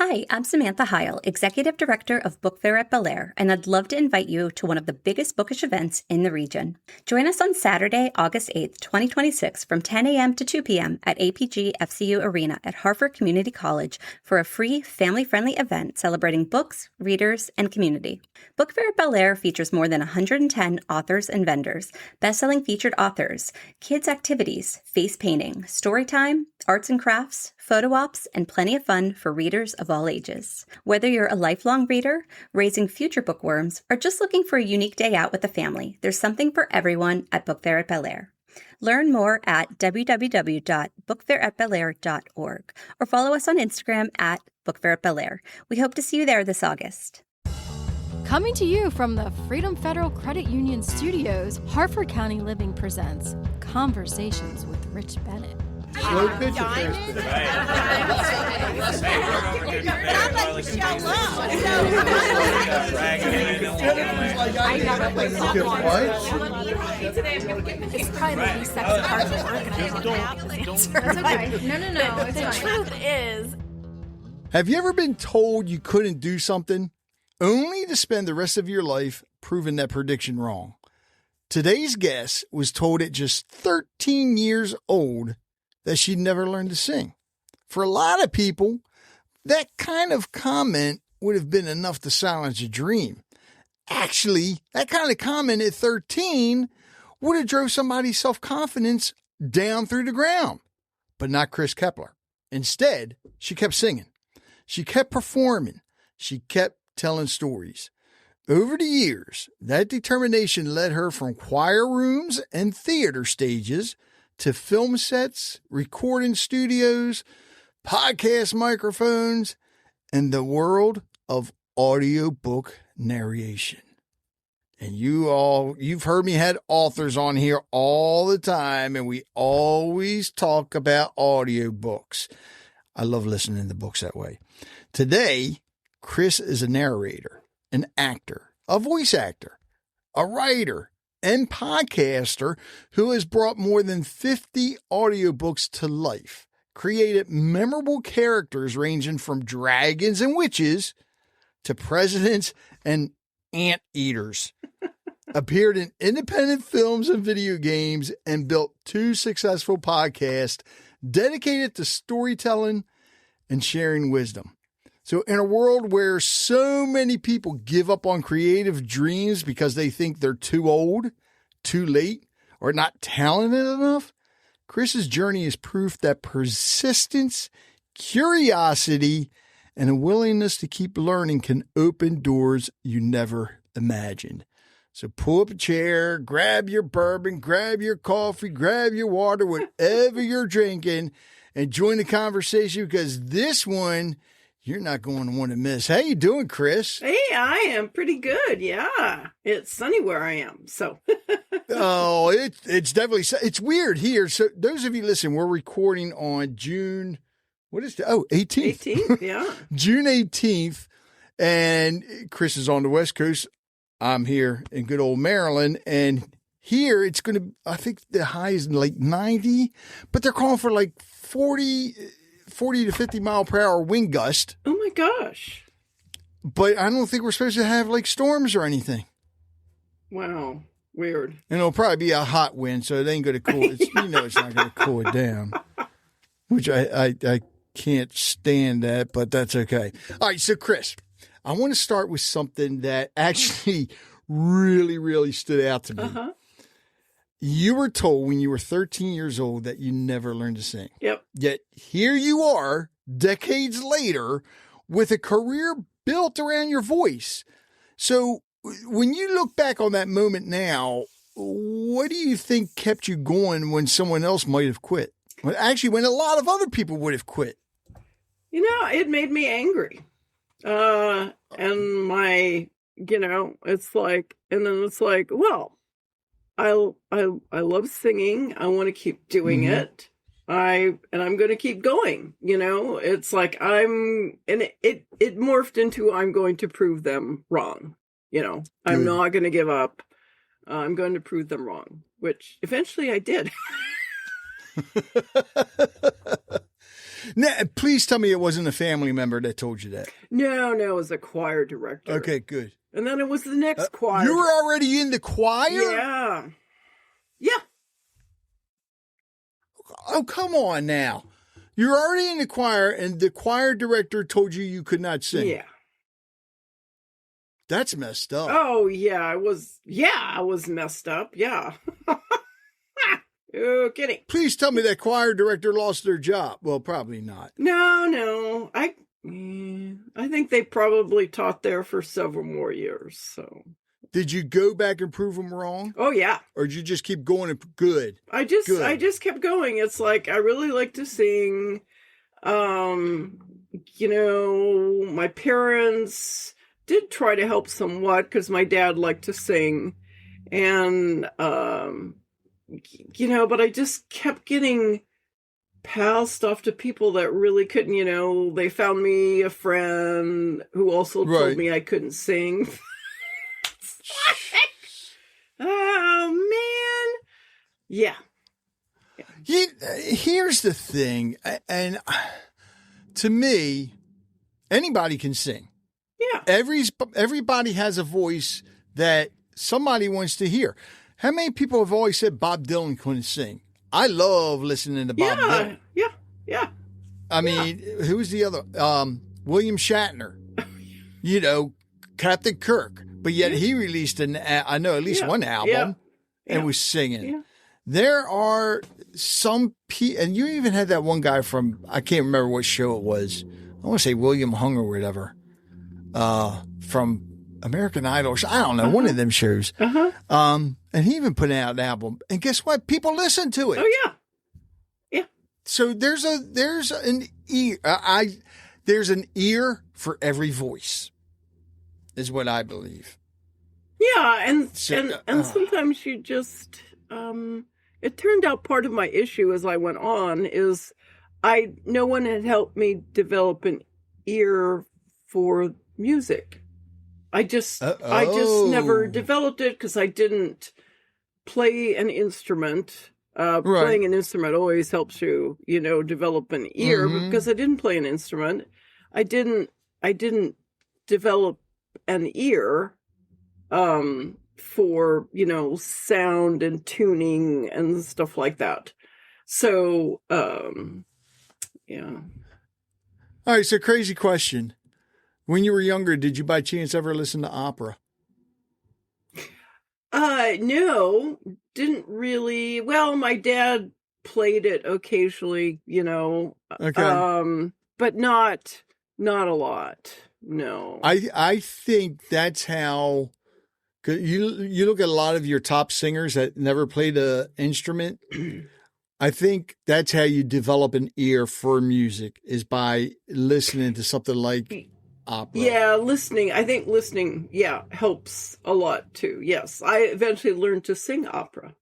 Hi, I'm Samantha Heil, Executive Director of Book Fair at Bel Air, and I'd love to invite you to one of the biggest bookish events in the region. Join us on Saturday, August 8th, 2026 from 10 a.m. to 2 p.m. at APG FCU Arena at Hartford Community College for a free, family-friendly event celebrating books, readers, and community. Book Fair at Bel Air features more than 110 authors and vendors, best-selling featured authors, kids' activities, face painting, story time, arts and crafts, photo ops, and plenty of fun for readers of all ages. Whether you're a lifelong reader, raising future bookworms, or just looking for a unique day out with the family, there's something for everyone at Book Fair at Bel Air. Learn more at www.bookfairatbelair.org or follow us on Instagram at Book Fair at Bel Air. We hope to see you there this August. Coming to you from the Freedom Federal Credit Union Studios, Hartford County Living presents Conversations with Rich Bennett. Slow pitch at first. It's probably the least sexy part of organizing. No. The truth is... Have you ever been told you couldn't do something, only to spend the rest of your life proving that prediction wrong? Today's guest was told at just 13 years old that she'd never learned to sing. For a lot of people, that kind of comment would have been enough to silence a dream. Actually, that kind of comment at 13 would have drove somebody's self-confidence down through the ground. But not Kris Keppeler. Instead, she kept singing. She kept performing. She kept telling stories. Over the years, that determination led her from choir rooms and theater stages to film sets, recording studios, podcast microphones, and the world of audiobook narration. And you've heard me had authors on here all the time, and we always talk about audiobooks. I love listening to books that way. Today, Kris is a narrator, an actor, a voice actor, a writer, and podcaster who has brought more than 50 audiobooks to life, created memorable characters ranging from dragons and witches to presidents and anteaters, appeared in independent films and video games, and built 2 successful podcasts dedicated to storytelling and sharing wisdom. So in a world where so many people give up on creative dreams because they think they're too old, too late, or not talented enough, Kris's journey is proof that persistence, curiosity, and a willingness to keep learning can open doors you never imagined. So pull up a chair, grab your bourbon, grab your coffee, grab your water, whatever you're drinking, and join the conversation, because this one you're not going to want to miss. How you doing, Kris? Hey, I am pretty good. Yeah, it's sunny where I am. So, oh, it's definitely, it's weird here. So those of you listen, we're recording on June, 18th. 18th, yeah. June 18th, and Kris is on the West Coast. I'm here in good old Maryland, and here it's going to, I think the high is like 90, but they're calling for like 40 to 50 mile per hour wind gust. Oh my gosh. But I don't think we're supposed to have like storms or anything. Wow. Weird. And it'll probably be a hot wind, so it ain't going to cool it. You know it's not going to cool it down, which I can't stand that, but that's okay. All right, so Kris, I want to start with something that actually really, really stood out to me. Uh-huh. You were told when you were 13 years old that you never learned to sing. Yep. Yet here you are, decades later, with a career built around your voice. So when you look back on that moment now, what do you think kept you going when someone else might have quit? Well, actually, when a lot of other people would have quit. You know, it made me angry. And it's like, well, I love singing. I want to keep doing it. I'm going to keep going. It's like it morphed into I'm going to prove them wrong. I'm not going to give up. I'm going to prove them wrong, which eventually I did. Now, please tell me it wasn't a family member that told you that. No, it was a choir director. Okay, good. And then it was the next choir. You were already in the choir? Yeah. Yeah. Oh, come on now. You're already in the choir, and the choir director told you could not sing. Yeah. That's messed up. Oh, yeah. I was messed up. Yeah. Oh, kidding. Please tell me that choir director lost their job. Well, probably not. No. I think they probably taught there for several more years. So, did you go back and prove them wrong? oh yeah. Or did you just keep going and good? I just kept going. It's like I really like to sing. My parents did try to help somewhat because my dad liked to sing, and but I just kept getting passed off to people that really couldn't. They found me a friend who also told me I couldn't sing. Oh man, yeah. Here's the thing, and to me, anybody can sing. Yeah. Everybody has a voice that somebody wants to hear. How many people have always said Bob Dylan couldn't sing? I love listening to Bob Dylan. Yeah. I mean, who's the other? William Shatner. Captain Kirk. But yet he released one album and was singing. Yeah. There are some people, and you even had that one guy from, I can't remember what show it was. I want to say William Hung or whatever, from American Idol. I don't know, one of them shows. And he even put out an album. And guess what? People listen to it. Oh, yeah. Yeah. So there's an ear. There's an ear for every voice, is what I believe. Yeah, and sometimes you just it turned out part of my issue as I went on is no one had helped me develop an ear for music. I just never developed it because I didn't play an instrument. Playing an instrument always helps you, develop an ear. Mm-hmm. Because I didn't play an instrument, I didn't develop an ear for sound and tuning and stuff like that. So yeah. All right, so crazy question. When you were younger, did you by chance ever listen to opera? No, didn't really. Well, my dad played it occasionally, Okay. But not a lot. No. I think that's how, 'cause you look at a lot of your top singers that never played an instrument. I think that's how you develop an ear for music, is by listening to something like opera. Yeah, listening. I think listening, helps a lot too. Yes, I eventually learned to sing opera.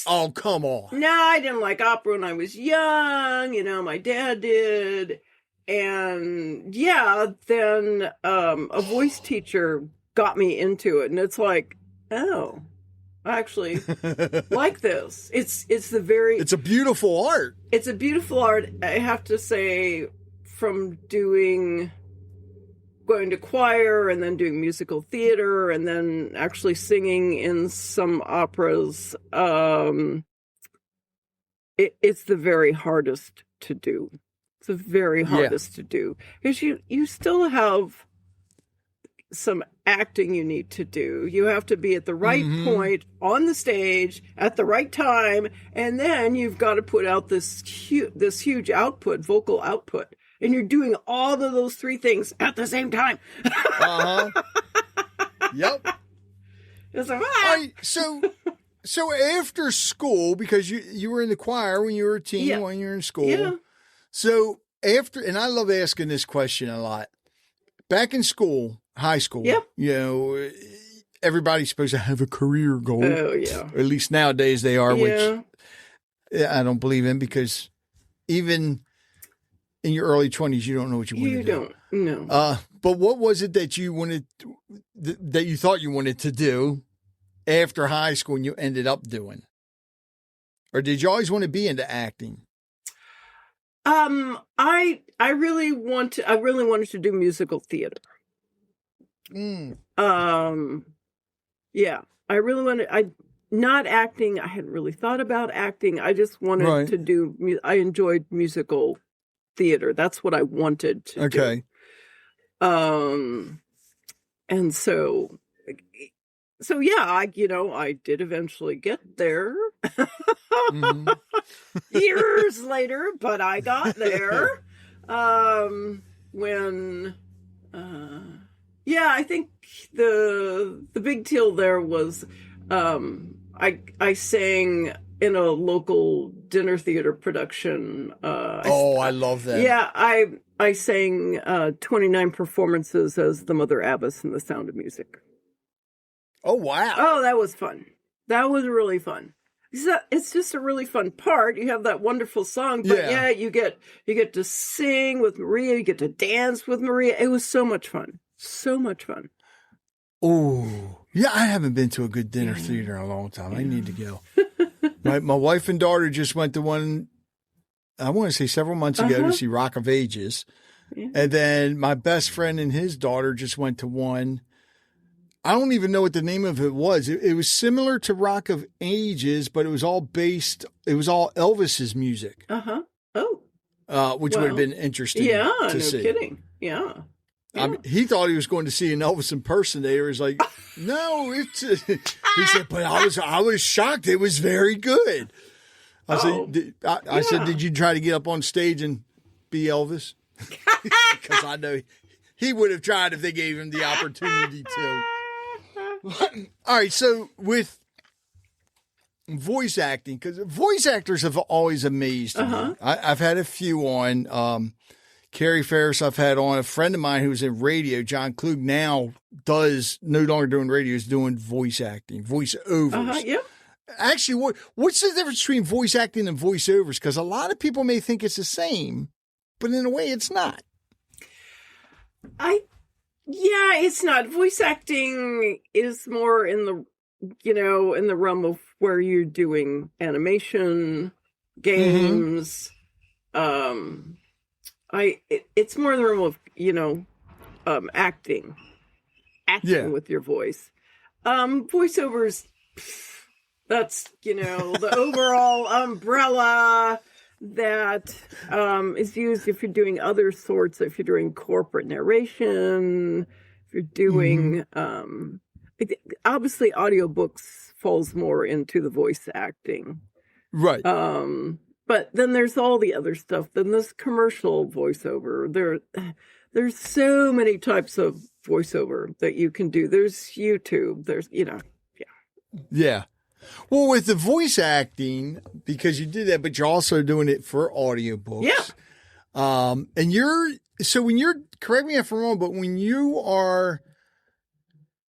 Oh, come on. No, I didn't like opera when I was young. My dad did. And then a voice teacher got me into it. And it's like, oh, I actually like this. It's a beautiful art. It's a beautiful art. I have to say, from going to choir and then doing musical theater and then actually singing in some operas, it's the very hardest to do. It's the very hardest to do because you still have some acting you need to do. You have to be at the right point on the stage at the right time, and then you've got to put out this huge output, vocal output, and you're doing all of those three things at the same time. Yep. It's like, so after school, because you were in the choir when you were a teen, when you were in school. Yeah. So after, and I love asking this question a lot. Back in school, high school, everybody's supposed to have a career goal. Oh, yeah. Or at least nowadays they are, which I don't believe in, because even in your early 20s, you don't know what you want to do. You don't, no. But what was it that you wanted, that you thought you wanted to do after high school and you ended up doing? Or did you always want to be into acting? I really wanted to do musical theater. Yeah, I really wanted, not acting. I hadn't really thought about acting. I just wanted to do, I enjoyed musical theater. That's what I wanted to do. And so yeah, I did eventually get there. Years later, but I got there. I think the big deal there was I sang in a local dinner theater production. I love that. Yeah, I sang 29 performances as the Mother Abbess in The Sound of Music. Oh, wow. Oh, that was fun. That was really fun. It's just a really fun part. You have that wonderful song, but you get to sing with Maria. You get to dance with Maria. It was so much fun. So much fun. Oh, yeah. I haven't been to a good dinner theater in a long time. I need to go. My wife and daughter just went to one, I want to say several months ago, to see Rock of Ages. Yeah. And then my best friend and his daughter just went to one. I don't even know what the name of it was. It was similar to Rock of Ages, but it was all Elvis's music. Oh. Which would have been interesting to see. Yeah, no kidding. Yeah. I mean, he thought he was going to see an Elvis impersonator. He's like, no, he said, but I was shocked. It was very good. I said, did you try to get up on stage and be Elvis? Because I know he would have tried if they gave him the opportunity to. All right, so with voice acting, because voice actors have always amazed me. I've had a few on. Carrie Ferris I've had on. A friend of mine who's in radio, John Klug, now no longer doing radio, is doing voice acting, voiceovers. Yeah. Actually, what's the difference between voice acting and voiceovers? Because a lot of people may think it's the same, but in a way it's not. It's not. Voice acting is more in the realm of where you're doing animation, games. It's more in the realm of acting with your voice. Voiceovers, that's the overall umbrella that is used if you're doing other sorts, if you're doing corporate narration, if you're doing obviously audiobooks falls more into the voice acting. Right. But then there's all the other stuff. Then there's commercial voiceover. There's so many types of voiceover that you can do. There's YouTube. There's Yeah. Well, with the voice acting, because you did that, but you're also doing it for audiobooks. Yeah. And when you're, correct me if I'm wrong, but when you are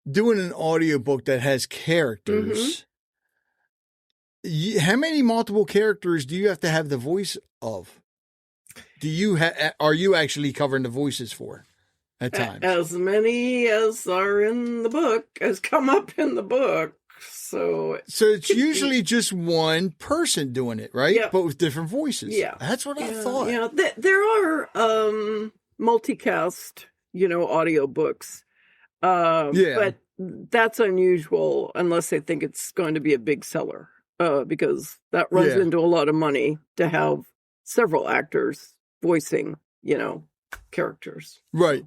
doing an audiobook that has characters, how many multiple characters do you have to have the voice of? Are you actually covering the voices for at times? As many as are in the book, as come up in the book. So it's usually just one person doing it, right? Yeah. But with different voices. Yeah. That's what I thought. Yeah. There are multicast, audiobooks. But that's unusual unless they think it's going to be a big seller. Because that runs into a lot of money to have several actors voicing, characters. Right.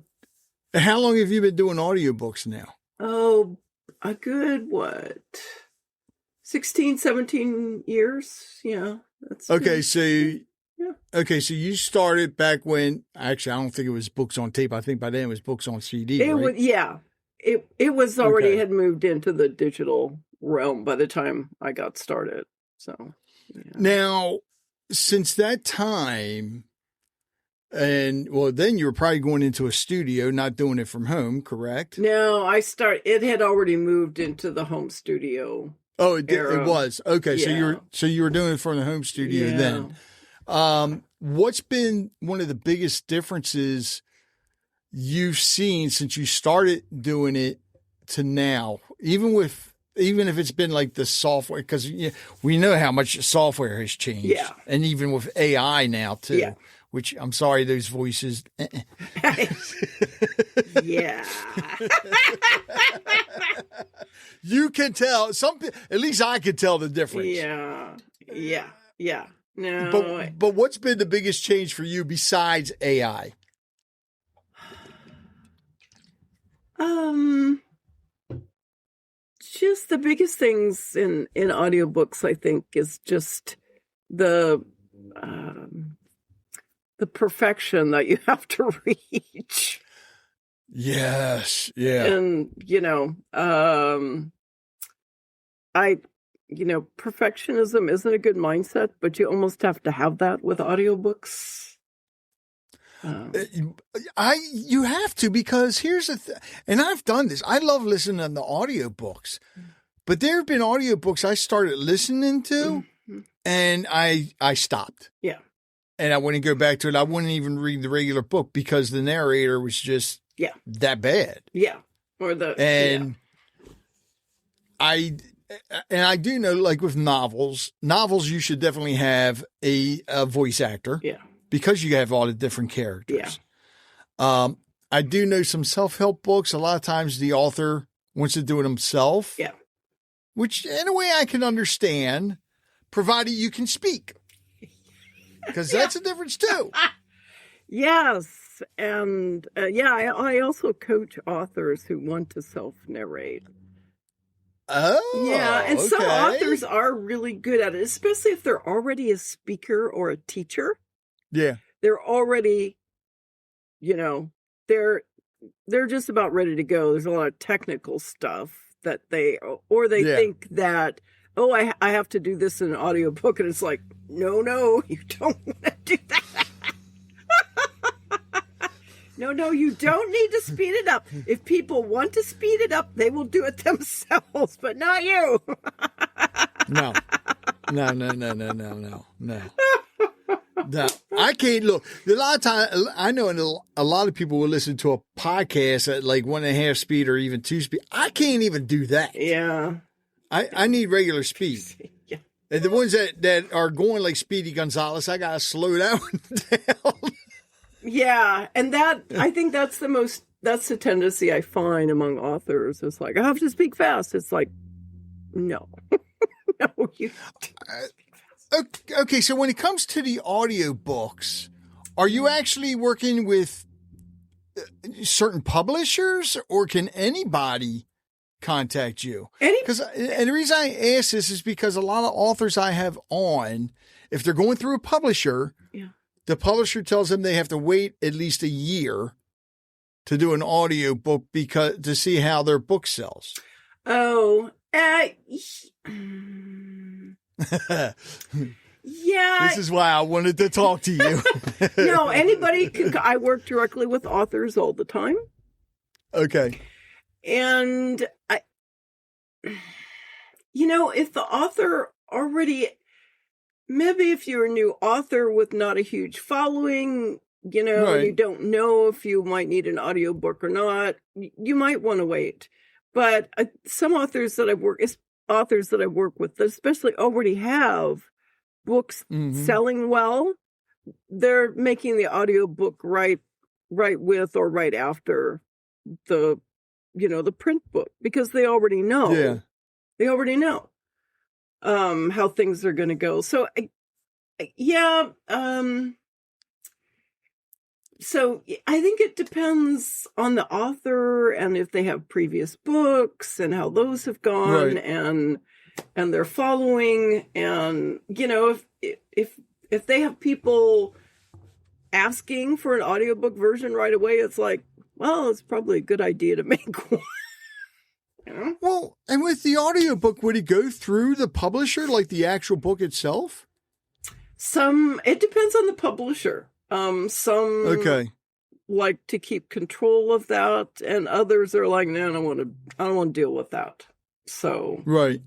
How long have you been doing audiobooks now? Oh, a good, 16, 17 years. Yeah. That's okay. good. So you started back when, actually, I don't think it was books on tape. I think by then it was books on CD. It was, It was already had moved into the digital realm by the time I got started. So now, since that time, and then you were probably going into a studio, not doing it from home, correct? No, it had already moved into the home studio. Oh, it was. Okay. So you were doing it from the home studio then. What's been one of the biggest differences you've seen since you started doing it to now, even if it's been like the software, because we know how much software has changed. Yeah. And even with AI now too. Yeah. which I'm sorry, those voices. Yeah. You can tell at least I could tell the difference. Yeah. No. But what's been the biggest change for you besides AI? Just the biggest things in audiobooks, I think, is just the perfection that you have to reach. Yes. Yeah. And, perfectionism isn't a good mindset, but you almost have to have that with audiobooks. You have to, because here's the and I've done this. I love listening to the audiobooks, but there have been audiobooks I started listening to and I stopped. Yeah. And I wouldn't go back to it. I wouldn't even read the regular book because the narrator was just that bad. Yeah. And I do know, like with novels, you should definitely have a voice actor. Yeah. Because you have all the different characters. Yeah. I do know some self-help books. A lot of times the author wants to do it himself. Yeah. Which in a way I can understand, provided you can speak. Because that's a difference too. Yes. And I also coach authors who want to self-narrate. Oh, yeah. And some authors are really good at it, especially if they're already a speaker or a teacher. Yeah. They're already, they're just about ready to go. There's a lot of technical stuff that they think that, I have to do this in an audiobook. And it's like, no, you don't want to do that. No, you don't need to speed it up. If people want to speed it up, they will do it themselves, but not you. No. No, I can't look. A lot of time, I know a lot of people will listen to a podcast at like 1.5 speed or even 2 speed. I can't even do that. Yeah. I need regular speed. Yeah. And the ones that are going like Speedy Gonzalez, I got to slow that one down. Yeah. And I think that's the tendency I find among authors. It's like, I have to speak fast. It's like, no. No, you Okay, so when it comes to the audiobooks, are you actually working with certain publishers, or can anybody contact you? And the reason I ask this is because a lot of authors I have on, if they're going through a publisher, the publisher tells them they have to wait at least a year to do an audiobook to see how their book sells. Oh, yeah. This is why I wanted to talk to you. No, anybody can. I work directly with authors all the time. Okay. And if the author already, maybe if you're a new author with not a huge following, right. You don't know if you might need an audiobook or not, you might want to wait. But some authors that I work with, that especially already have books selling well, they're making the audiobook right with or right after the print book, because they already know. Yeah. They already know how things are going to go. So so I think it depends on the author and if they have previous books and how those have gone, right. and their following, and if they have people asking for an audiobook version right away, it's like, well, it's probably a good idea to make one. Well, and with the audiobook, would it go through the publisher, like the actual book itself? It depends on the publisher. Some like to keep control of that, and others are like, no, I don't want to deal with that. So right,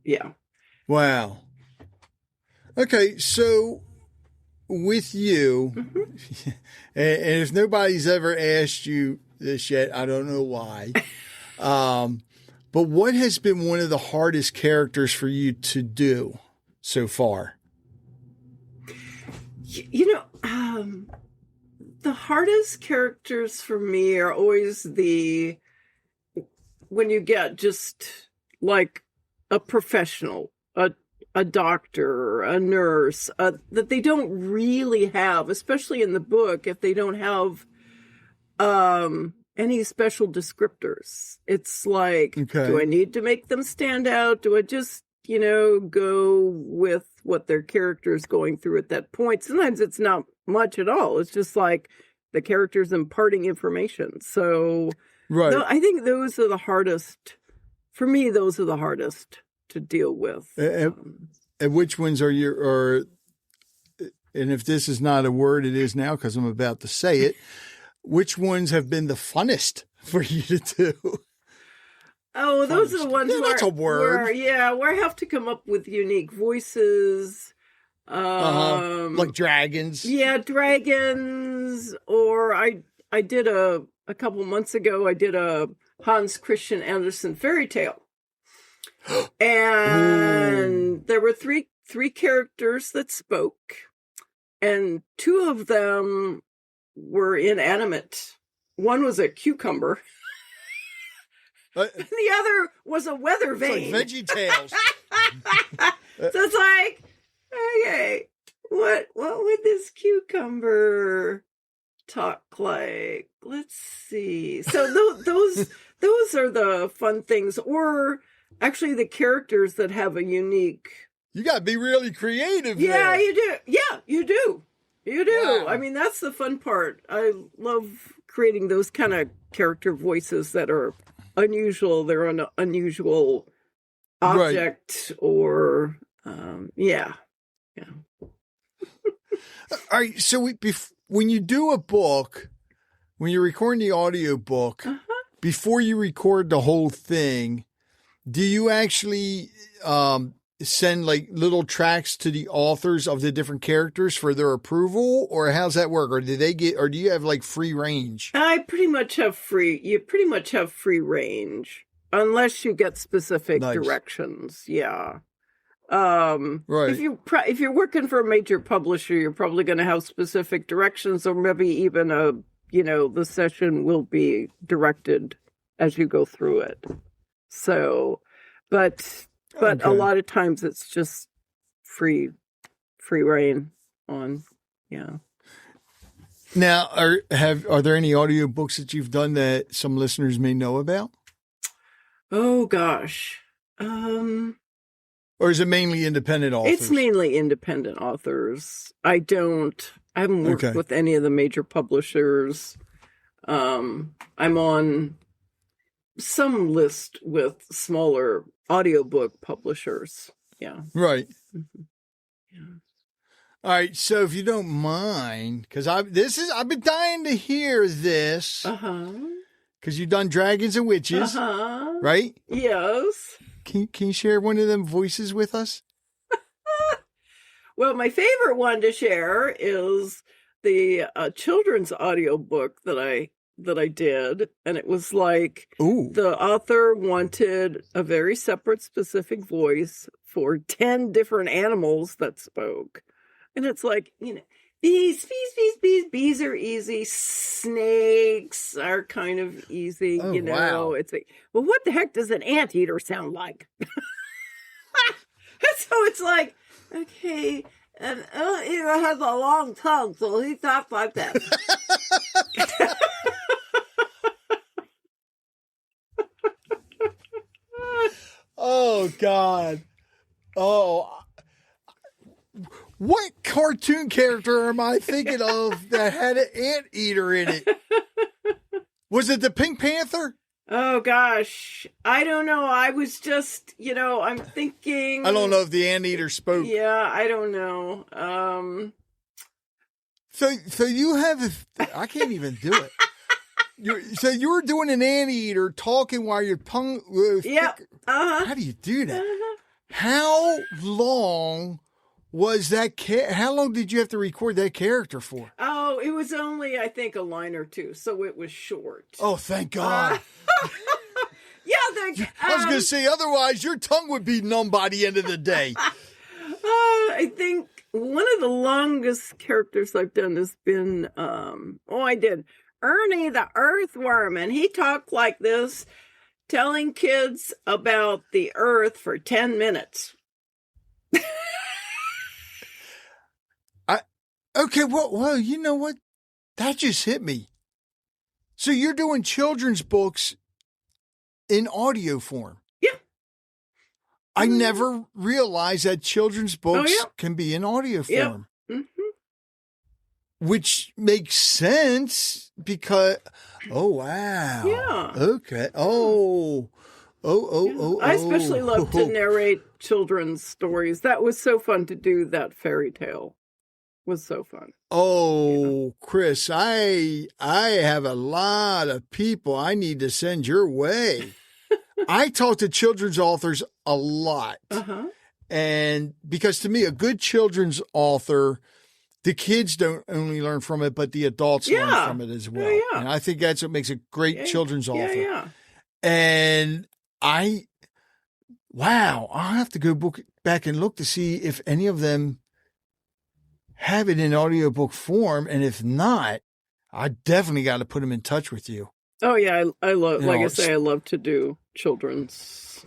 yeah. Wow. Okay, so with you, and if nobody's ever asked you this yet, I don't know why. But what has been one of the hardest characters for you to do so far? The hardest characters for me are always when you get just like a professional, a doctor, a nurse, that they don't really have, especially in the book, if they don't have any special descriptors. It's like, do I need to make them stand out? Do I just, go with what their character is going through at that point? Sometimes it's not much at all. It's just like the character's imparting information. So right. I think those are the hardest. For me, those are the hardest to deal with. And which ones and if this is not a word, it is now because I'm about to say it, which ones have been the funnest for you to do? Oh, those are the ones that's a word. Where I have to come up with unique voices. Like dragons. Yeah, dragons. Or I did a couple months ago, I did a Hans Christian Andersen fairy tale. And there were three characters that spoke, and two of them were inanimate. One was a cucumber. And the other was a weather vane. It's like Veggie Tales. So it's like, okay, what would this cucumber talk like? Let's see. So those are the fun things, or actually the characters that have a unique. You got to be really creative. Yeah, there. you do. Yeah, you do. You do. Wow. I mean, that's the fun part. I love creating those kind of character voices that are unusual. They're an unusual object, or yeah. All right. So when you do a book, when you're recording the audio book, before you record the whole thing, do you actually send like little tracks to the authors of the different characters for their approval, or how's that work? Or do you have like free range? You pretty much have free range unless you get specific directions. Yeah. Right. If you're working for a major publisher, you're probably going to have specific directions, or maybe even the session will be directed as you go through it. So, but a lot of times it's just free reign on, yeah. Now, are there any audiobooks that you've done that some listeners may know about? Oh gosh. Or is it mainly independent authors? It's mainly independent authors. I haven't worked with any of the major publishers. I'm on some list with smaller audiobook publishers. Yeah. Right. Mm-hmm. Yeah. All right. So if you don't mind, because I've been dying to hear this. Because you've done Dragons and Witches. Right? Yes. Can you share one of them voices with us? Well, my favorite one to share is the children's audiobook that I did, and it was like the author wanted a very separate, specific voice for 10 different animals that spoke, and it's like, bees are easy, snakes are kind of easy, Wow. It's like, well, what the heck does an anteater sound like? So it's like, okay, and anteater has a long tongue, so he talks like that. Oh, God. Oh, what cartoon character am I thinking of that had an anteater in it? Was it the Pink Panther? Oh, gosh. I don't know. I was just, I'm thinking. I don't know if the anteater spoke. Yeah, I don't know. So you have, I can't even do it. So you were doing an anteater talking while your tongue was thick. How do you do that? How long was that? How long did you have to record that character for? Oh, it was only, I think, a line or two, so it was short. Oh, thank God. Yeah, I was going to say, otherwise your tongue would be numb by the end of the day. I think one of the longest characters I've done has been, I did Ernie the Earthworm, and he talked like this, telling kids about the Earth for 10 minutes. Okay, well, you know what? That just hit me. So you're doing children's books in audio form. Yeah. I never realized that children's books can be in audio form. Yep. Which makes sense because, oh, wow. Yeah. Okay. Oh. I especially love to narrate children's stories. That was so fun to do. That fairy tale was so fun. Oh, Kris, I have a lot of people I need to send your way. I talk to children's authors a lot. And because to me, a good children's author, the kids don't only learn from it, but the adults learn from it as well. And I think that's what makes a great children's author. And I'll have to go back and look to see if any of them have it in audiobook form. And if not, I definitely got to put them in touch with you. Oh, yeah. I love, I say, I love to do children's,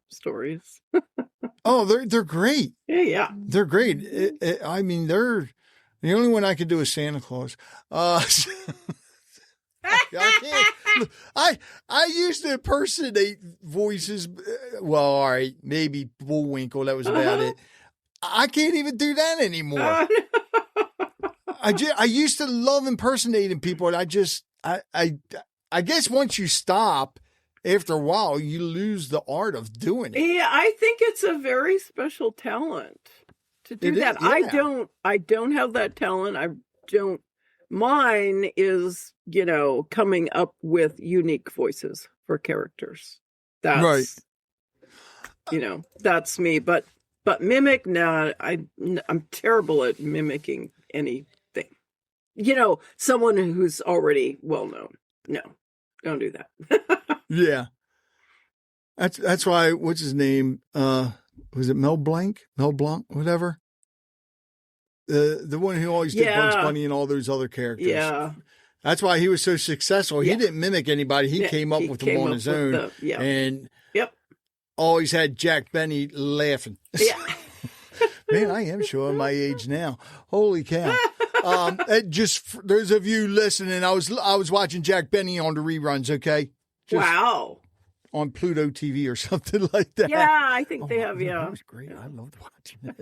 stories. Oh, they're great. Yeah. They're great. I mean, they're the only one I could do is Santa Claus. I used to impersonate voices. Well, all right, maybe Bullwinkle. That was about it. I can't even do that anymore. I used to love impersonating people, and I guess once you stop, after a while, you lose the art of doing it. Yeah, I think it's a very special talent to do that. I don't have that talent. Mine is, coming up with unique voices for characters. That's right. That's me. But mimic, no, I'm terrible at mimicking anything. Someone who's already well known. No, don't do that. Yeah. That's why, what's his name? Was it Mel Blanc, whatever? The one who always did Bugs Bunny and all those other characters. Yeah. That's why he was so successful. He didn't mimic anybody. He came up with them on his own. And always had Jack Benny laughing. Yeah. Man, I am showing my age now. Holy cow. Just for those of you listening, I was watching Jack Benny on the reruns, okay? Wow. On Pluto TV or something like that. Yeah, I think they have, That was great. I loved watching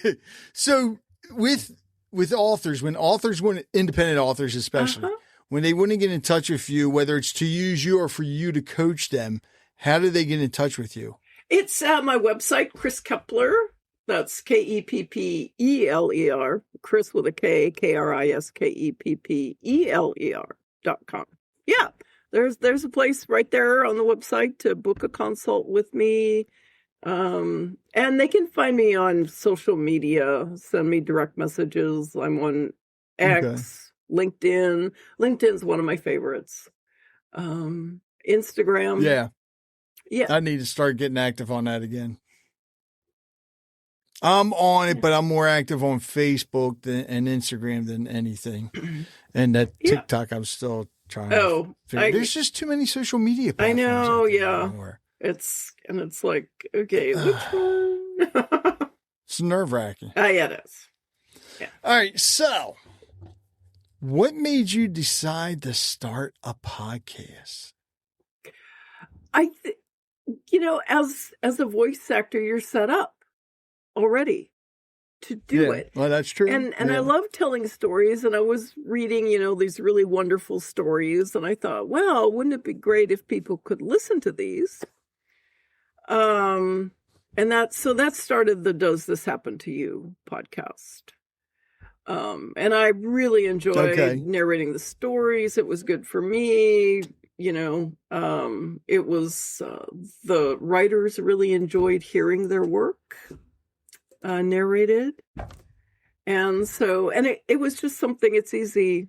it. So with authors, when independent authors especially, when they want to get in touch with you, whether it's to use you or for you to coach them, how do they get in touch with you? It's my website, Kris Keppeler. That's Keppeler, Kris with a K, KRISKEPPELER.com. Yeah, there's a place right there on the website to book a consult with me. And they can find me on social media, send me direct messages. I'm on X, LinkedIn. LinkedIn's one of my favorites. Instagram. Yeah. Yeah. I need to start getting active on that again. I'm on it, but I'm more active on Facebook and Instagram than anything. And that TikTok, I'm still trying to figure. There's just too many social media platforms. I know, anymore. It's like, okay, which one? It's nerve-wracking. Yeah, it is. Yeah. All right, so what made you decide to start a podcast? As a voice actor, you're set up already to do it. Well, that's true. And I love telling stories, and I was reading, these really wonderful stories, and I thought, well, wouldn't it be great if people could listen to these? And that started the Does This Happen to You podcast. And I really enjoyed narrating the stories. It was good for me. It was, the writers really enjoyed hearing their work narrated. And so, it was just something it's easy,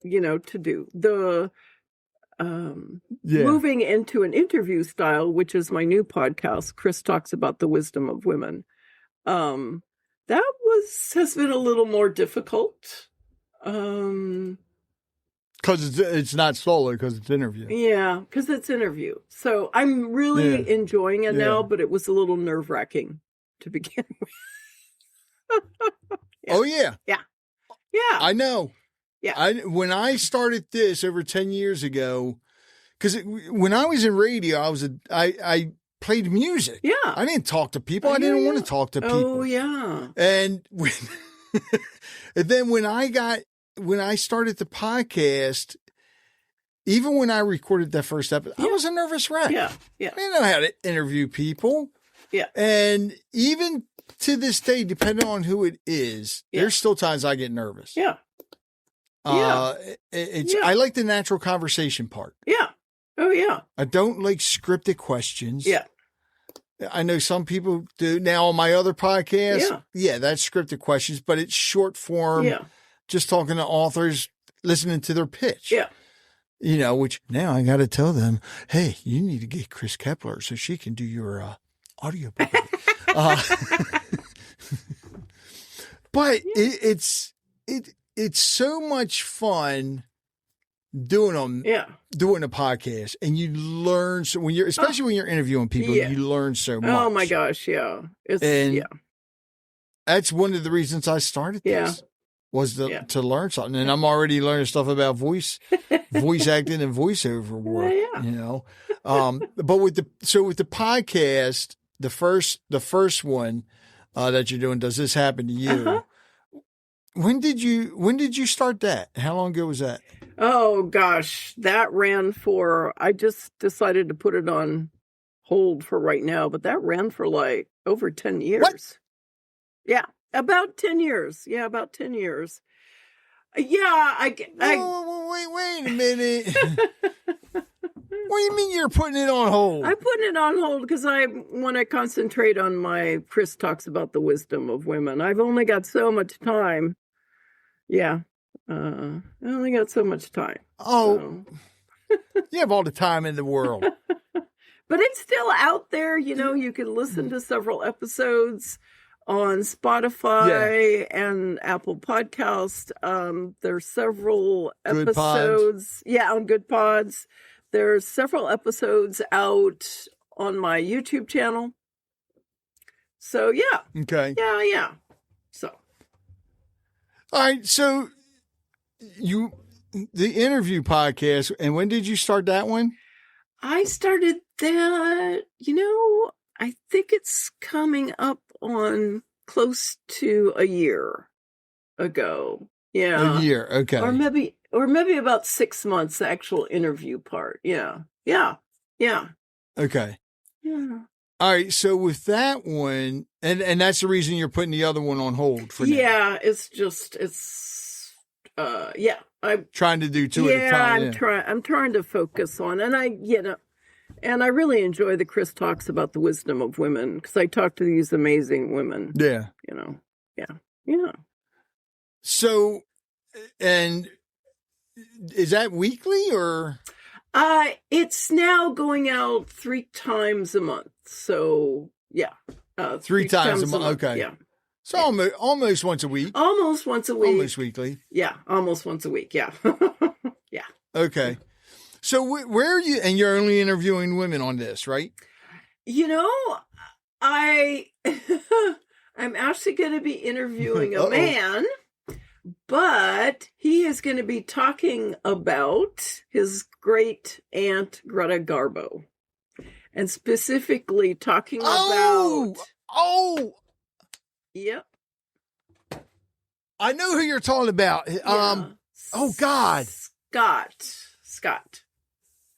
to do. moving into an interview style, which is my new podcast, Kris Talks About the Wisdom of Women. That has been a little more difficult. Because it's not solo, because it's interview. Yeah, because it's interview. So I'm really enjoying it now, but it was a little nerve-wracking to begin with. Oh, yeah. Yeah. Yeah. I know. Yeah. When I started this over 10 years ago, because when I was in radio, I played music. Yeah. I didn't talk to people. I didn't want to talk to people. Oh, yeah. And then when I started the podcast, even when I recorded that first episode, I was a nervous wreck. Yeah. Yeah. I didn't know how to interview people. Yeah. And even to this day, depending on who it is, there's still times I get nervous. Yeah. I like the natural conversation part. Yeah. Oh, yeah. I don't like scripted questions. Yeah. I know some people do. Now on my other podcast, that's scripted questions, but it's short form. Yeah. Just talking to authors, listening to their pitch. Yeah. You know, which now I got to tell them, hey, you need to get Kris Keppeler so she can do your audiobook. But it's so much fun doing them. Yeah. Doing a podcast, and you learn so especially when you're interviewing people, you learn so much. Oh my gosh, yeah. That's one of the reasons I started this. Was to learn something, and I'm already learning stuff about voice acting and voiceover work. You know, but with the podcast, the first one that you're doing, Does This Happen to You? Uh-huh. When did you start that? How long ago was that? Oh gosh, that ran for. I just decided to put it on hold for right now, but that ran for like over 10 years. What? Yeah. About 10 years. Yeah, about 10 years. Yeah, wait a minute. What do you mean you're putting it on hold? I'm putting it on hold because I want to concentrate on my Kris Talks About the Wisdom of Women. I've only got so much time. Yeah. I only got so much time. Oh. So. You have all the time in the world. But it's still out there. You know, you can listen to several episodes on Spotify and Apple Podcast. There's several episodes. On Good Pods. There's several episodes out on my YouTube channel. So, yeah. Okay. Yeah. So. All right. So, the interview podcast, and when did you start that one? I started that, I think it's coming up on close to a year ago. Yeah. A year, okay. Or maybe about 6 months, the actual interview part. Yeah. Okay. Yeah. All right, so with that one, and that's the reason you're putting the other one on hold for now. Yeah, I'm trying to do two at a time. I'm trying to focus on, and I really enjoy the Kris Talks About the Wisdom of Women because I talk to these amazing women. Yeah. Yeah. So, and is that weekly or? It's now going out 3 times a month. So yeah. 3 times a month. Okay. Yeah. So almost once a week. Almost once a week. Almost weekly. Yeah. Almost once a week. Yeah. Yeah. Okay. So where are you? And you're only interviewing women on this, right? I'm actually going to be interviewing a man, but he is going to be talking about his great aunt Greta Garbo, and specifically talking about. Yep. I know who you're talking about. Yeah. Oh God.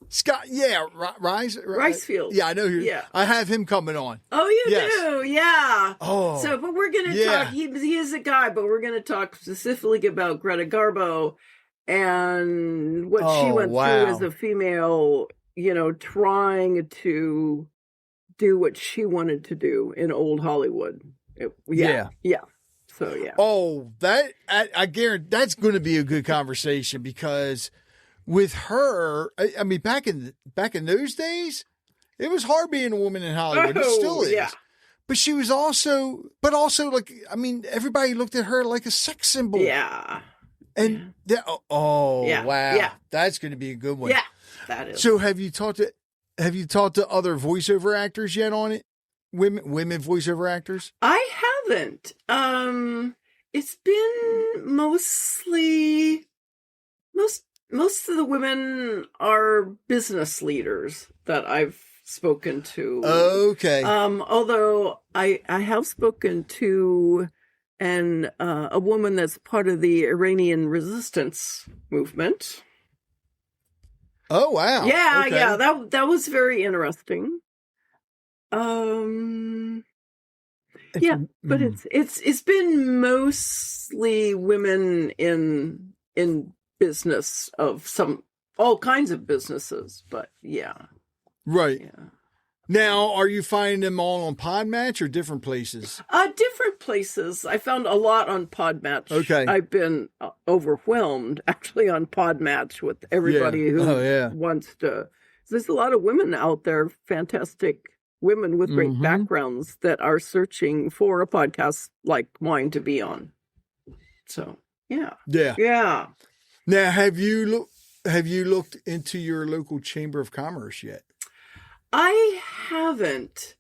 Scott, yeah, Ricefield. Yeah, I know who. Yeah. I have him coming on. Oh, you do? Yeah. Oh. So, but we're going to talk, he is a guy, but we're going to talk specifically about Greta Garbo and what she went through as a female, trying to do what she wanted to do in old Hollywood. Yeah. So, yeah. Oh, I guarantee that's going to be a good conversation because with her, I mean, back in those days, it was hard being a woman in Hollywood. It still is. Yeah. But she was also like, I mean, everybody looked at her like a sex symbol. Yeah. And yeah. Wow. Yeah. That's going to be a good one. Yeah. That is. So have you talked to other voiceover actors yet on it? Women voiceover actors? I haven't. It's been mostly most of the women are business leaders that I've spoken to. Okay. Although I have spoken to a woman that's part of the Iranian resistance movement. Oh wow. Yeah, okay. yeah, that was very interesting. Yeah, but it's been mostly women in business of all kinds of businesses, but yeah. Right. Yeah. Now, are you finding them all on Podmatch or different places? Different places. I found a lot on Podmatch. Okay. I've been overwhelmed actually on Podmatch with everybody who wants to. There's a lot of women out there, fantastic women with great backgrounds that are searching for a podcast like mine to be on. So, yeah. Yeah. Yeah. Now, have you looked into your local chamber of commerce yet? I haven't.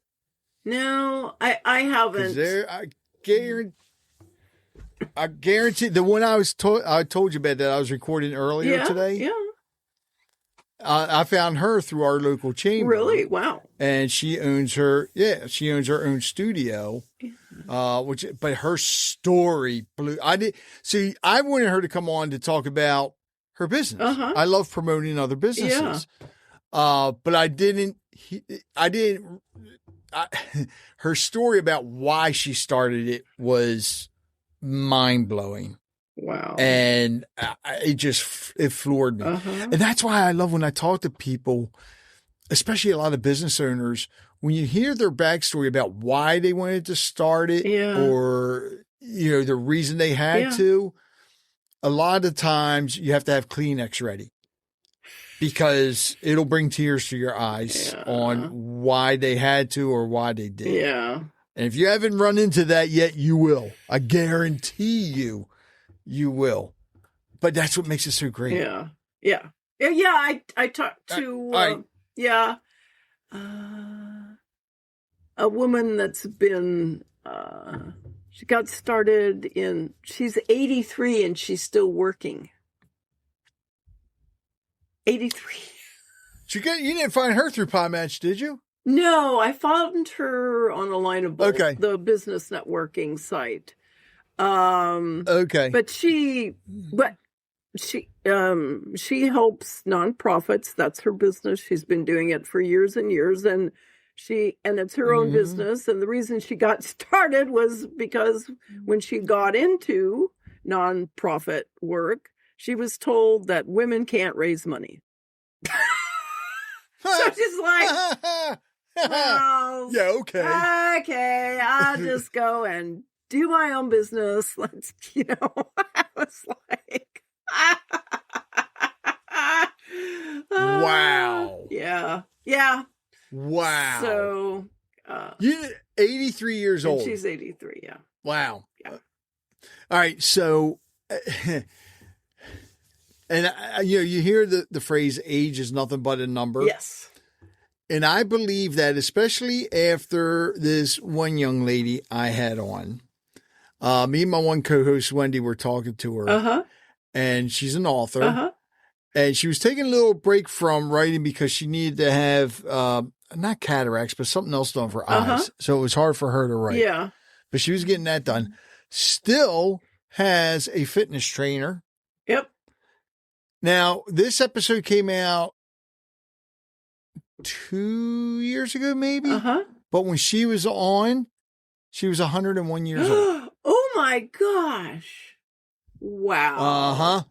No, I haven't. I guarantee the one I told you about that I was recording earlier today. Yeah. I found her through our local chamber. Really? Wow. And she owns her own studio. But her story blew. I wanted her to come on to talk about her business. Uh-huh. I love promoting other businesses. Yeah. But I didn't. Her story about why she started it was mind blowing. Wow. And it floored me. Uh-huh. And that's why I love when I talk to people, especially a lot of business owners, when you hear their backstory about why they wanted to start it or, the reason they had to, a lot of times you have to have Kleenex ready because it'll bring tears to your eyes on why they had to or why they did. Yeah. And if you haven't run into that yet, you will. I guarantee you will. But that's what makes it so great. Yeah. Yeah. Yeah. I talked to, a woman that's been, she got started she's 83 and she's still working. 83. You didn't find her through Podmatch, did you? No, I found her on a line of both, the business networking site. But she helps nonprofits. That's her business. She's been doing it for years and years, and it's her own business. And the reason she got started was because when she got into nonprofit work, she was told that women can't raise money. So she's like, well, okay, I'll just go and do my own business. Let's, I was like, wow. Yeah. Wow. So, you're 83 years old. She's 83. Yeah. Wow. Yeah. All right. So, and you hear the phrase "age is nothing but a number." Yes. And I believe that, especially after this one young lady I had on, me and my one co-host Wendy were talking to her, and she's an author, and she was taking a little break from writing because she needed to have not cataracts, but something else done for eyes, so it was hard for her to write. Yeah, but she was getting that done. Still has a fitness trainer. Yep. Now, this episode came out 2 years ago, maybe. But when she was on, she was 101 years old. Oh my gosh! Wow.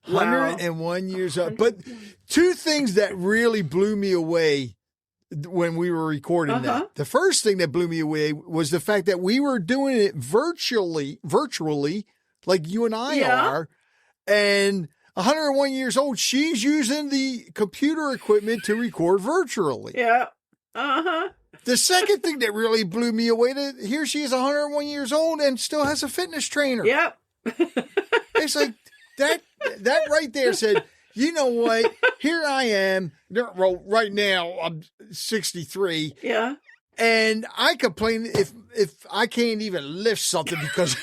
101 years old. But two things that really blew me away when we were recording that. The first thing that blew me away was the fact that we were doing it virtually, like you and I are, and 101 years old. She's using the computer equipment to record virtually. Yeah. Uh-huh. The second thing that really blew me away, here she is 101 years old and still has a fitness trainer. Yep. It's like that right there said, you know what? Here I am. Well, right now I'm 63. Yeah. And I complain if I can't even lift something because it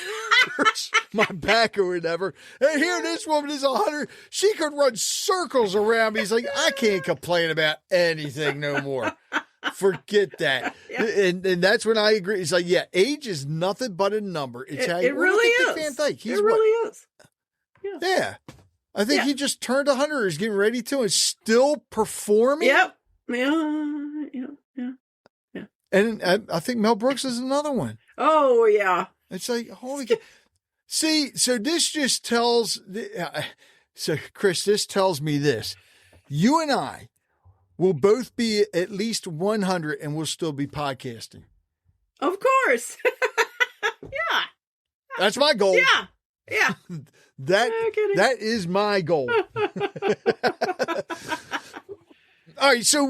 hurts my back or whatever. And here this woman is 100. She could run circles around me. He's like, I can't complain about anything no more. Forget that. Yeah. And that's when I agree. It's like, yeah, age is nothing but a number. It's how you it really is. Van Dyke. He's it really is. Yeah. I think he just turned 100. He's getting ready to and still performing. Yep. Yeah. And I think Mel Brooks is another one. Oh, yeah. It's like, holy cow. See, so this just tells, so Kris, this tells me this. You and I will both be at least 100 and we'll still be podcasting. Of course. Yeah. That's my goal. Yeah. Yeah. That is my goal. All right, so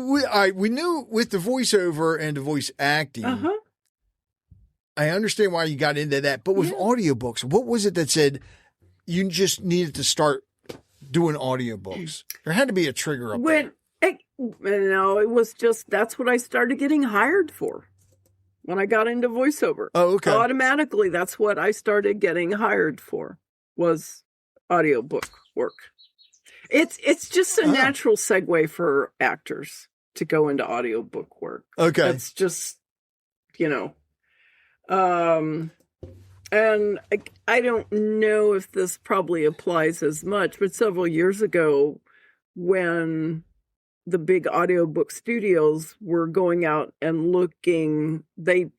we knew with the voiceover and the voice acting, I understand why you got into that. But with audiobooks, what was it that said you just needed to start doing audiobooks? There had to be a trigger up there. No, it was just, that's what I started getting hired for when I got into voiceover. Oh, okay. Automatically, that's what I started getting hired for, was audiobook work. It's just a natural segue for actors to go into audiobook work. Okay. It's just, and I don't know if this probably applies as much, but several years ago when the big audiobook studios were going out and looking, the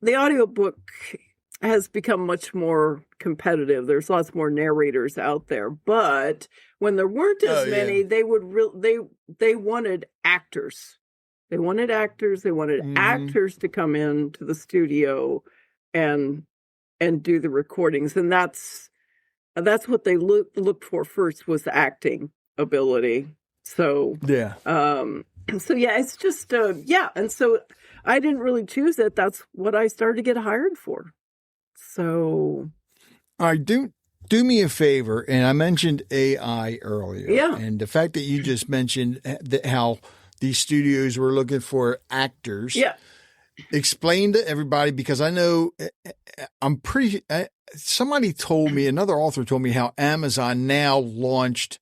audiobook has become much more competitive. There's lots more narrators out there, but when there weren't as many, they wanted actors. They wanted actors. They wanted actors to come into the studio and do the recordings, and that's what they looked for first, was the acting ability. So it's just and so I didn't really choose it. That's what I started to get hired for. So, all right, do me a favor, and I mentioned AI earlier, and the fact that you just mentioned how these studios were looking for actors. Yeah, explain to everybody, because I know somebody told me, another author told me how Amazon now launched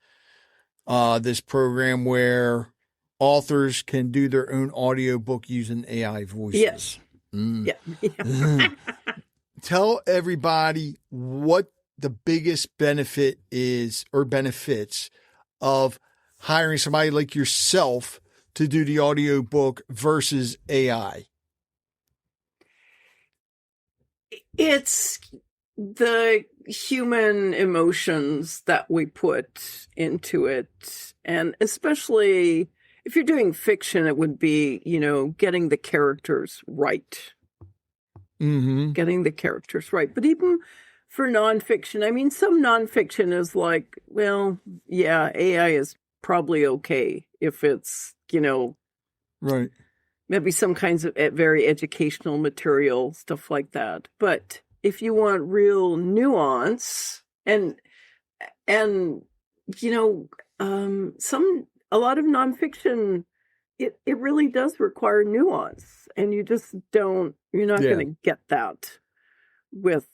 this program where authors can do their own audiobook using AI voices. Yes. Yeah. Tell everybody what the biggest benefit is, or benefits, of hiring somebody like yourself to do the audiobook versus AI. It's the human emotions that we put into it. And especially if you're doing fiction, it would be, getting the characters right. Getting the characters right. But even for nonfiction, some nonfiction is like, well, yeah, AI is probably okay if it's, right. Maybe some kinds of very educational material, stuff like that. But if you want real nuance and a lot of nonfiction, it really does require nuance, and you're not going to get that with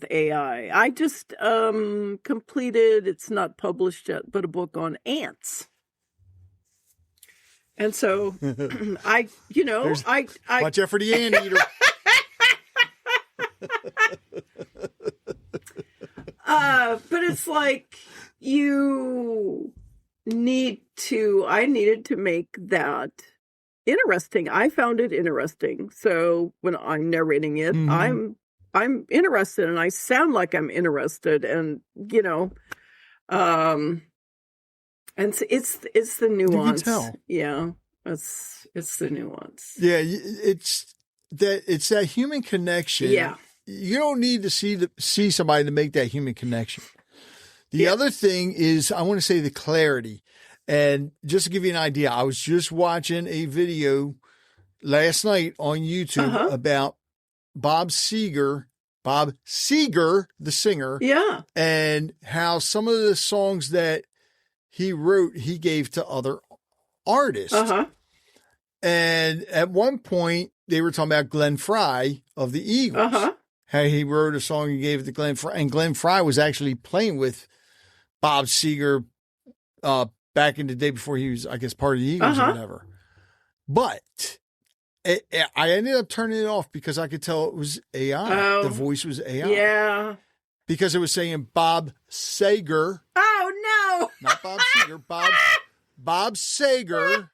AI. I just completed, it's not published yet, but a book on ants. And so I watch out for the anteater. But it's like I needed to make that interesting. I found it interesting. So when I'm narrating it, I'm interested, and I sound like I'm interested, and and it's the nuance. You can tell. Yeah. It's the nuance. Yeah, it's that human connection. Yeah. You don't need to see somebody to make that human connection. The other thing is, I want to say the clarity. And just to give you an idea, I was just watching a video last night on YouTube about Bob Seger, the singer. Yeah. And how some of the songs that he wrote, he gave to other artists. And at one point, they were talking about Glenn Frey of the Eagles. How he wrote a song and gave it to Glenn Frey. And Glenn Frey was actually playing with Bob Seger back in the day before he was, I guess, part of the Eagles or whatever. But I ended up turning it off because I could tell it was AI. The voice was AI. Yeah. Because it was saying Bob Seger. Oh, no. Not Bob Seger. Bob Seger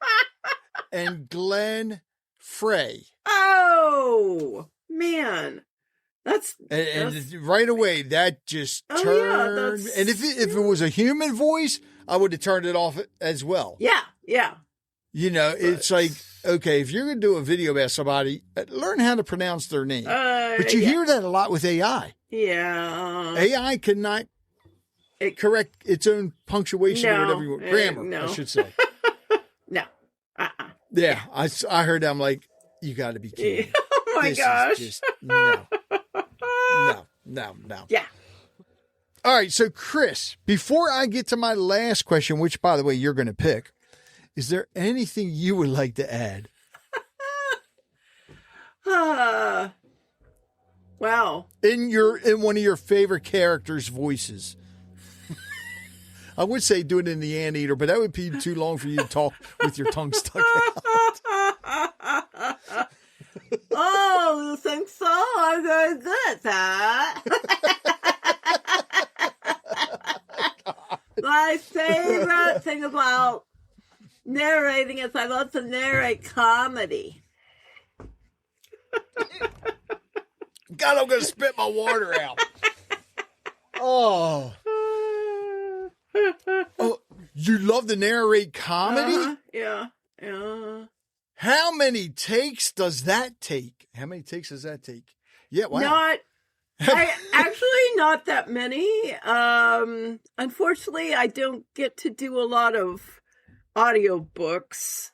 and Glenn Frey. Oh, man. That's right away, that just turned. Yeah, and if it was a human voice, I would have turned it off as well. Yeah, yeah. You know, it's like, okay, if you're going to do a video about somebody, learn how to pronounce their name. But you hear that a lot with AI. Yeah. AI cannot correct its own punctuation or whatever you want. Grammar, I should say. No. Yeah, I heard that. I'm like, you got to be kidding. Oh, my gosh. No. Yeah. All right, so Kris, before I get to my last question, which, by the way, you're going to pick, is there anything you would like to add? Wow. In one of your favorite characters' voices. I would say do it in the anteater, but that would be too long for you to talk with your tongue stuck out. Oh, you think so? I'm very good at that. My favorite thing about narrating is I love to narrate comedy. God, I'm going to spit my water out. Oh, you love to narrate comedy? Yeah. How many takes does that take? Yeah, wow. Actually, not that many. Unfortunately, I don't get to do a lot of audiobooks.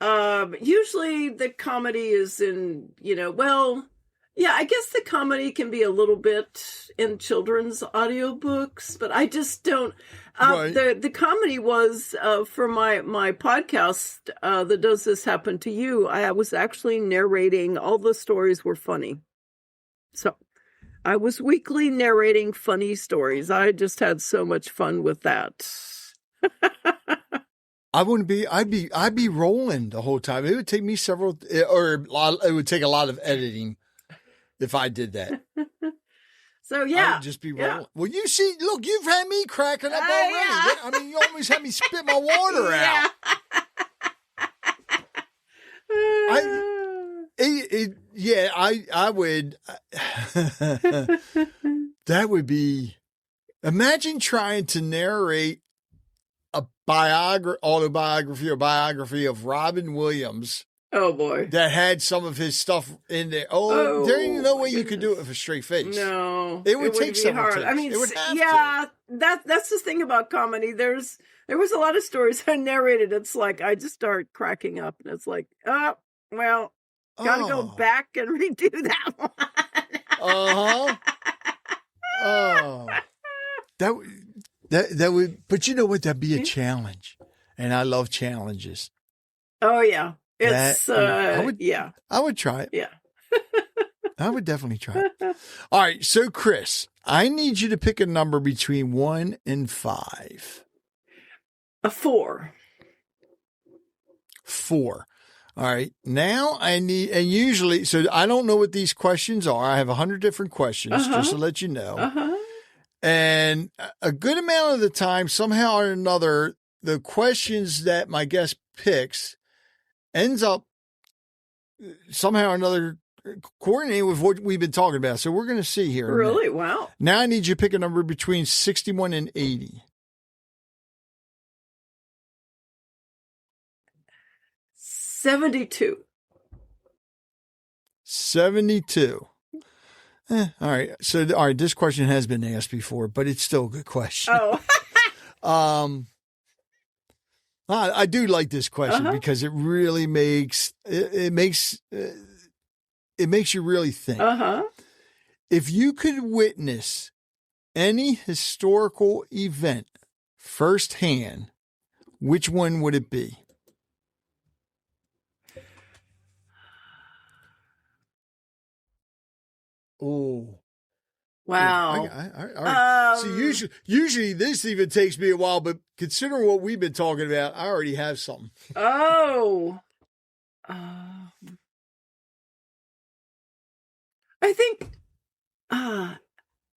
Usually the comedy is in, I guess the comedy can be a little bit in children's audiobooks, but I just don't. Right. The comedy was for my podcast that Does This Happen to You? I was actually narrating. All the stories were funny. So I was weekly narrating funny stories. I just had so much fun with that. I'd be rolling the whole time. It would take me it would take a lot of editing if I did that. So yeah, I would just be rolling. Yeah. Well, you see, look, you've had me cracking up already. Yeah. I mean, you almost had me spit my water out. I would. That would be. Imagine trying to narrate a autobiography or biography of Robin Williams. Oh boy, that had some of his stuff in there. There ain't no way you could do it with a straight face. No, it would take several takes. I mean, that's the thing about comedy. There was a lot of stories I narrated. It's like I just start cracking up, and it's like, gotta go back and redo that one. That would, but you know what? That'd be a challenge, and I love challenges. Oh yeah. I would try it. Yeah. I would definitely try it. All right. So, Kris, I need you to pick a number between 1 and 5. A 4. 4. All right. Now and usually, so I don't know what these questions are. I have 100 different questions, just to let you know. And a good amount of the time, somehow or another, the questions that my guest picks ends up somehow or another coordinating with what we've been talking about. So we're going to see here. Really? Wow. Now I need you to pick a number between 61 and 80. 72. 72. All right. So, all right, this question has been asked before, but it's still a good question. Oh. I do like this question because it really makes you really think. If you could witness any historical event firsthand, which one would it be? Oh. Wow. All right. See, usually this even takes me a while, but considering what we've been talking about, I already have something. Oh. I think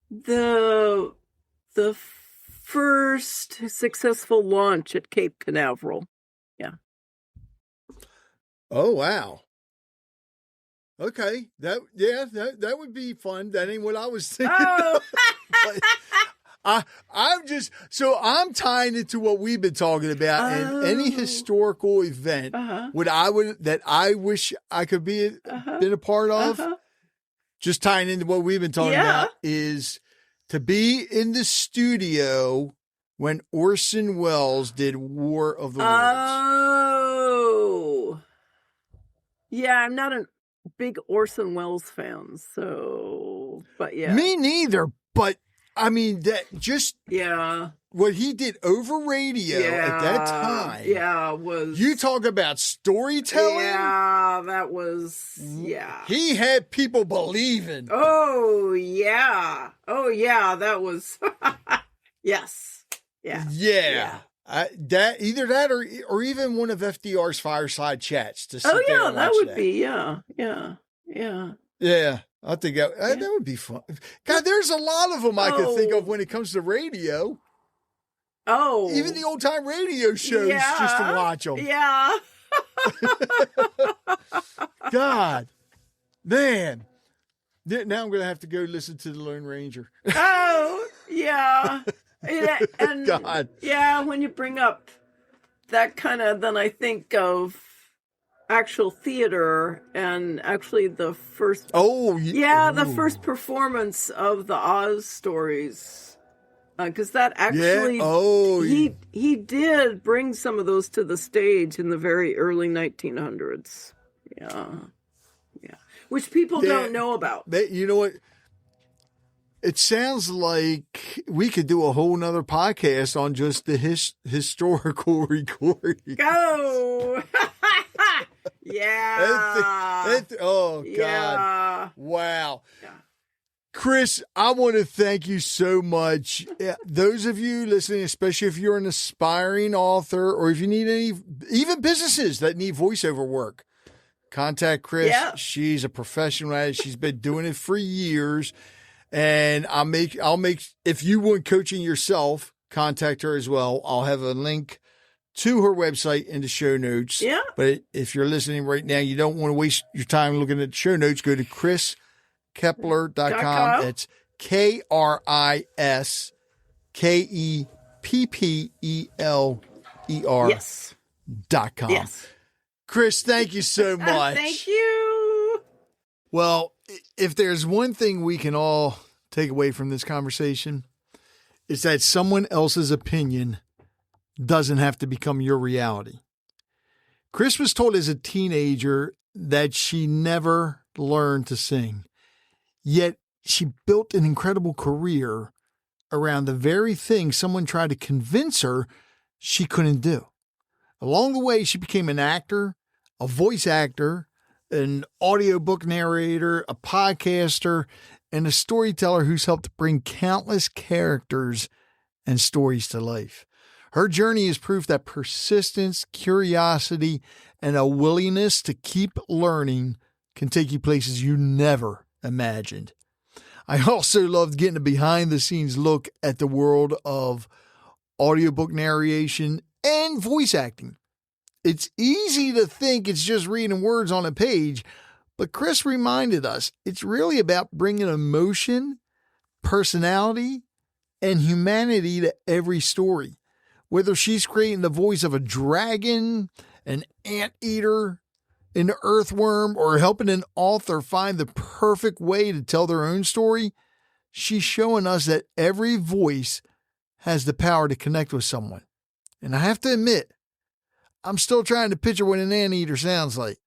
the first successful launch at Cape Canaveral. Yeah. Oh, wow. Okay. That would be fun. That ain't what I was thinking. Oh. I'm tying it to what we've been talking about, and any historical event that I wish I could been a part of. Just tying into what we've been talking about is to be in the studio when Orson Welles did War of the Worlds. Oh. Yeah, I'm not a big Orson Welles fan, so, but yeah. Me neither, but I mean, that just what he did over radio at that time. Yeah, was. You talk about storytelling. Yeah, that was. Yeah. He had people believing. Oh, yeah. Oh, yeah, that was. Yes. Yeah. Yeah. Either that or even one of FDR's fireside chats to sit there and watch that would be. Yeah. I think that would be fun. God, there's a lot of them I could think of when it comes to radio. Oh. Even the old time radio shows just to watch them. Yeah. God. Man. Now I'm going to have to go listen to the Lone Ranger. Oh, yeah. And God. Yeah, when you bring up that kind of, then I think of actual theater and actually the first. The first performance of the Oz stories, because that actually. He did bring some of those to the stage in the very early 1900s. Yeah, which people don't know about. You know what? It sounds like we could do a whole nother podcast on just the historical recording. Go! Yeah. Oh, God. Yeah. Wow. Yeah. Kris, I want to thank you so much. Those of you listening, especially if you're an aspiring author or if you need even businesses that need voiceover work, contact Kris. Yeah. She's a professional at it. She's been doing it for years. And I'll make, if you want coaching yourself, contact her as well. I'll have a link to her website in the show notes. Yeah. But if you're listening right now, you don't want to waste your time looking at the show notes, go to kriskeppeler.com. That's KRISKEPPELER.com. Yes. Kris, thank you so much. Thank you. Well, if there's one thing we can all take away from this conversation, it's that someone else's opinion doesn't have to become your reality. Kris was told as a teenager that she never learned to sing, yet she built an incredible career around the very thing someone tried to convince her she couldn't do. Along the way, she became an actor, a voice actor, an audiobook narrator, a podcaster, and a storyteller who's helped bring countless characters and stories to life. Her journey is proof that persistence, curiosity, and a willingness to keep learning can take you places you never imagined. I also loved getting a behind-the-scenes look at the world of audiobook narration and voice acting. It's easy to think it's just reading words on a page, but Kris reminded us it's really about bringing emotion, personality, and humanity to every story. Whether she's creating the voice of a dragon, an anteater, an earthworm, or helping an author find the perfect way to tell their own story, she's showing us that every voice has the power to connect with someone. And I have to admit, I'm still trying to picture what an anteater sounds like.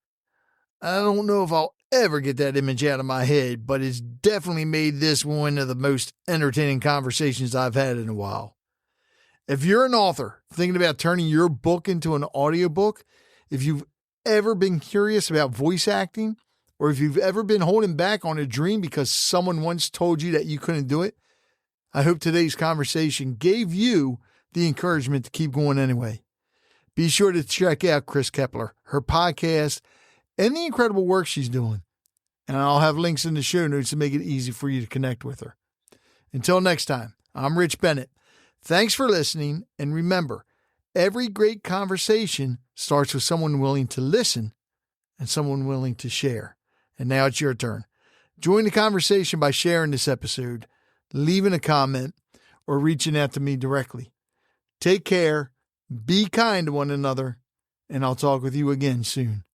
I don't know if I'll ever get that image out of my head, but it's definitely made this one of the most entertaining conversations I've had in a while. If you're an author thinking about turning your book into an audiobook, if you've ever been curious about voice acting, or if you've ever been holding back on a dream because someone once told you that you couldn't do it, I hope today's conversation gave you the encouragement to keep going anyway. Be sure to check out Kris Keppeler, her podcast, and the incredible work she's doing. And I'll have links in the show notes to make it easy for you to connect with her. Until next time, I'm Rich Bennett. Thanks for listening, and remember, every great conversation starts with someone willing to listen and someone willing to share. And now it's your turn. Join the conversation by sharing this episode, leaving a comment, or reaching out to me directly. Take care, be kind to one another, and I'll talk with you again soon.